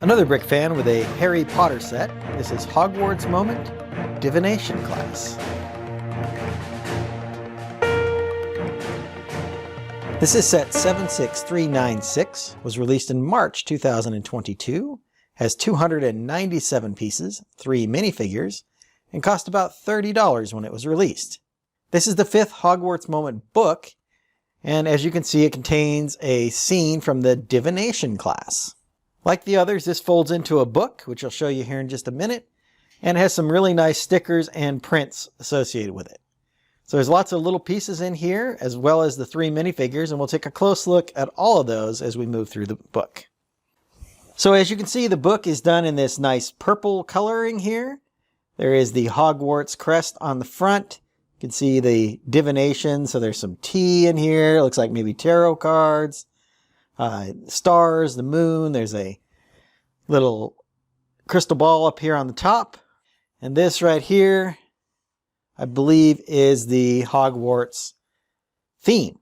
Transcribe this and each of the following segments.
Another Brick fan with a Harry Potter set. This is Hogwarts Moment, Divination Class. This is set 76396, was released in March 2022, has 297 pieces, 3 minifigures, and cost about $30 when it was released. This is the 5th Hogwarts Moment book, and as you can see, it contains a scene from the Divination class. Like the others, this folds into a book, which I'll show you here in just a minute, and it has some really nice stickers and prints associated with it. So there's lots of little pieces in here, as well as the 3 minifigures, and we'll take a close look at all of those as we move through the book. So as you can see, the book is done in this nice purple coloring here. There is the Hogwarts crest on the front. You can see the divination, so there's some tea in here. It looks like maybe tarot cards. Stars, the moon, there's a little crystal ball up here on the top. And this right here, I believe, is the Hogwarts theme.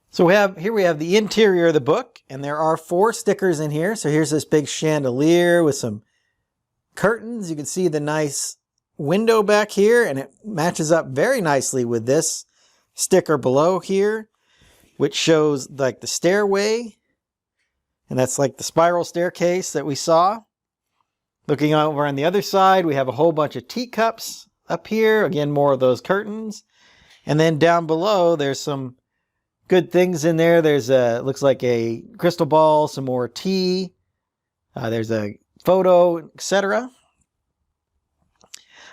So we have the interior of the book, and there are 4 stickers in here. So here's this big chandelier with some curtains. You can see the nice window back here, and it matches up very nicely with this sticker below here, which shows like the stairway, and that's like the spiral staircase that we saw. Looking over on the other side, we have a whole bunch of teacups up here. Again, more of those curtains. And then down below, there's some good things in there. There's looks like a crystal ball, some more tea. There's a photo, etc.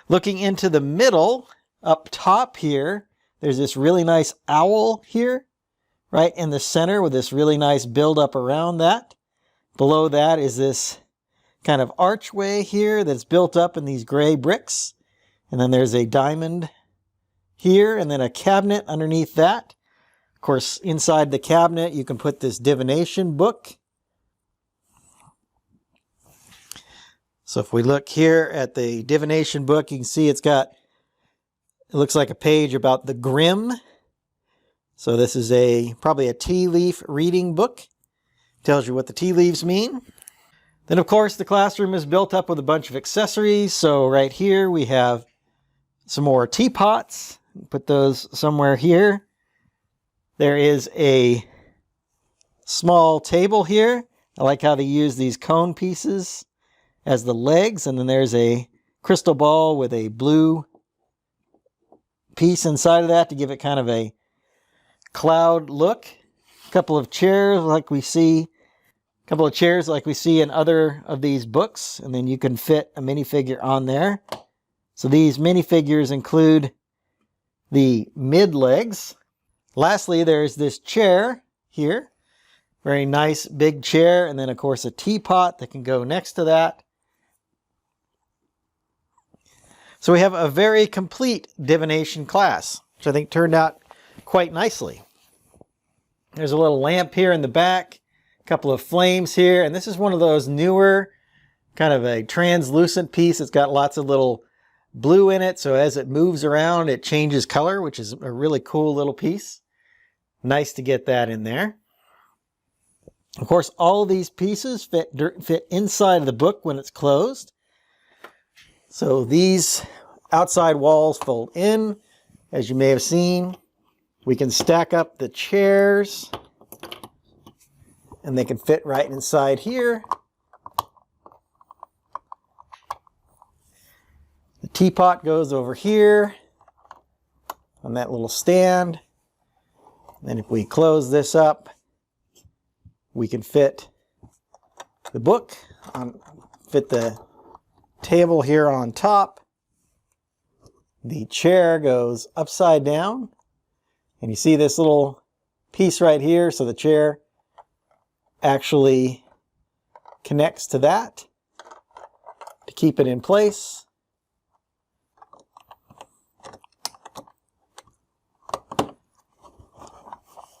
Looking into the middle, up top here, there's this really nice owl here, right in the center with this really nice build-up around that. Below that is this kind of archway here that's built up in these gray bricks. And then there's a diamond here and then a cabinet underneath that. Of course, inside the cabinet, you can put this divination book. So if we look here at the divination book, you can see it looks like a page about the Grimm. So this is probably a tea leaf reading book. Tells you what the tea leaves mean. Then of course the classroom is built up with a bunch of accessories. So right here we have some more teapots. Put those somewhere here. There is a small table here. I like how they use these cone pieces as the legs. And then there's a crystal ball with a blue piece inside of that to give it kind of a cloud look. A couple of chairs like we see in other of these books, and then you can fit a minifigure on there. So these minifigures include the mid legs. Lastly, there's this chair here, very nice big chair, and then of course a teapot that can go next to that. So we have a very complete divination class, which I think turned out quite nicely. There's a little lamp here in the back, a couple of flames here, and this is one of those newer, kind of a translucent piece. It's got lots of little blue in it, so as it moves around, it changes color, which is a really cool little piece. Nice to get that in there. Of course, all of these pieces fit inside of the book when it's closed. So these outside walls fold in, as you may have seen. We can stack up the chairs, and they can fit right inside here. The teapot goes over here on that little stand. And if we close this up, we can fit the book, fit the table here on top. The chair goes upside down. And you see this little piece right here, so the chair actually connects to that to keep it in place.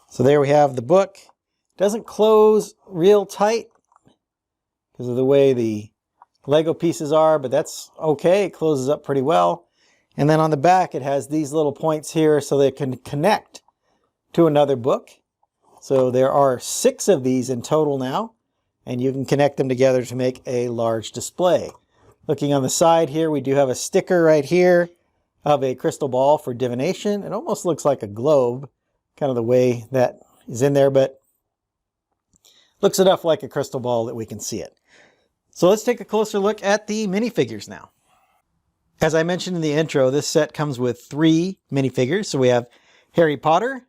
So there we have the book. It doesn't close real tight because of the way the Lego pieces are, but that's okay. It closes up pretty well. And then on the back, it has these little points here so they can connect to another book. So there are 6 of these in total now. and you can connect them together to make a large display. Looking on the side here, we do have a sticker right here of a crystal ball for divination. It almost looks like a globe, kind of the way that is in there, but looks enough like a crystal ball that we can see it. So let's take a closer look at the minifigures now. As I mentioned in the intro, this set comes with 3 minifigures. So we have Harry Potter,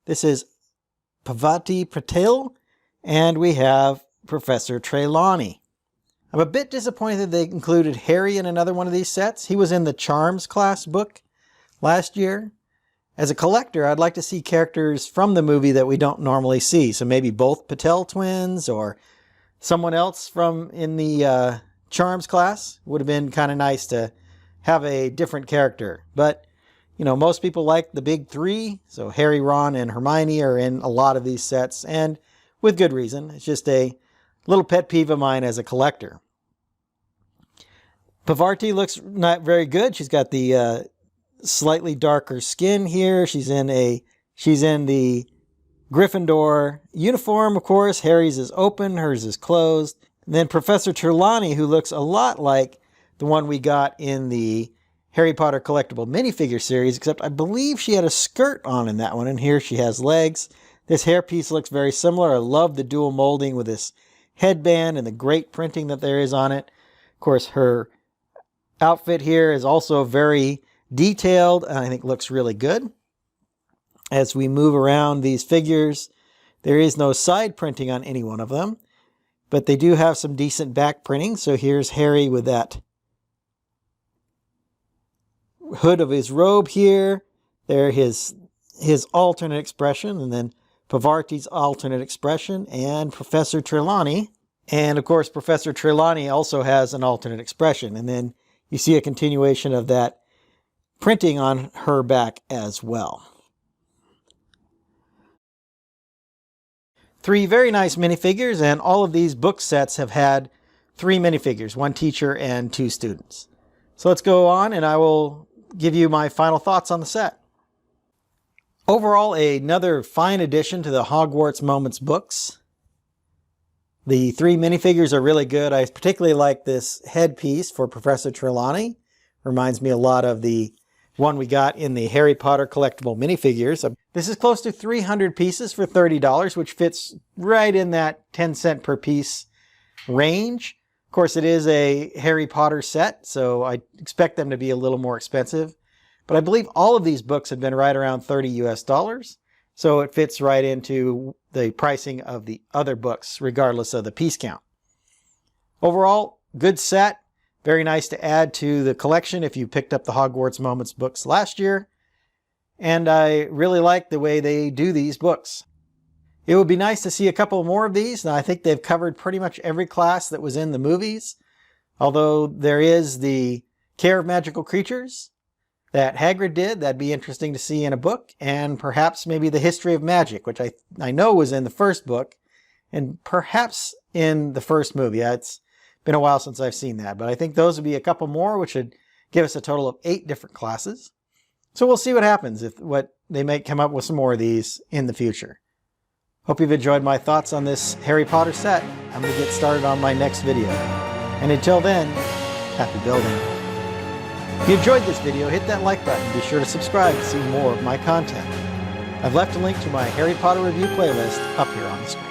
this is Pavati Patel, and we have Professor Trelawney. I'm a bit disappointed that they included Harry in another one of these sets. He was in the Charms class book last year. As a collector, I'd like to see characters from the movie that we don't normally see. So maybe both Patel twins or someone else from in the Charms class. Would have been kind of nice to have a different character. But, you know, most people like the big 3. So Harry, Ron, and Hermione are in a lot of these sets, and with good reason. It's just a little pet peeve of mine as a collector. Pavarti looks not very good. She's got the slightly darker skin here. She's in the Gryffindor uniform, of course. Harry's is open, hers is closed. And then Professor Trelawney, who looks a lot like the one we got in the Harry Potter collectible minifigure series, except I believe she had a skirt on in that one, and here she has legs. This hairpiece looks very similar. I love the dual molding with this headband and the great printing that there is on it. Of course, her outfit here is also very detailed and I think looks really good. As we move around these figures, there is no side printing on any one of them, but they do have some decent back printing. So here's Harry with that hood of his robe here. There his alternate expression, and then Pavarti's alternate expression, and Professor Trelawney. And of course, Professor Trelawney also has an alternate expression. And then you see a continuation of that printing on her back as well. 3 very nice minifigures, and all of these book sets have had 3 minifigures, 1 teacher and 2 students. So let's go on and I will give you my final thoughts on the set. Overall, another fine addition to the Hogwarts Moments books. The 3 minifigures are really good. I particularly like this headpiece for Professor Trelawney. Reminds me a lot of the one we got in the Harry Potter collectible minifigures. This is close to 300 pieces for $30, which fits right in that 10-cent per piece range. Of course, it is a Harry Potter set, so I expect them to be a little more expensive. But I believe all of these books have been right around $30 US, so it fits right into the pricing of the other books, regardless of the piece count. Overall, good set. Very nice to add to the collection if you picked up the Hogwarts Moments books last year. And I really like the way they do these books. It would be nice to see a couple more of these. Now, I think they've covered pretty much every class that was in the movies. Although there is the Care of Magical Creatures that Hagrid did. That'd be interesting to see in a book. And perhaps maybe the History of Magic, which I know was in the first book. And perhaps in the first movie. It's been a while since I've seen that. But I think those would be a couple more, which would give us a total of 8 different classes. So we'll see what happens, if they may come up with some more of these in the future. Hope you've enjoyed my thoughts on this Harry Potter set. I'm going to get started on my next video. And until then, happy building. If you enjoyed this video, hit that like button and be sure to subscribe to see more of my content. I've left a link to my Harry Potter review playlist up here on the screen.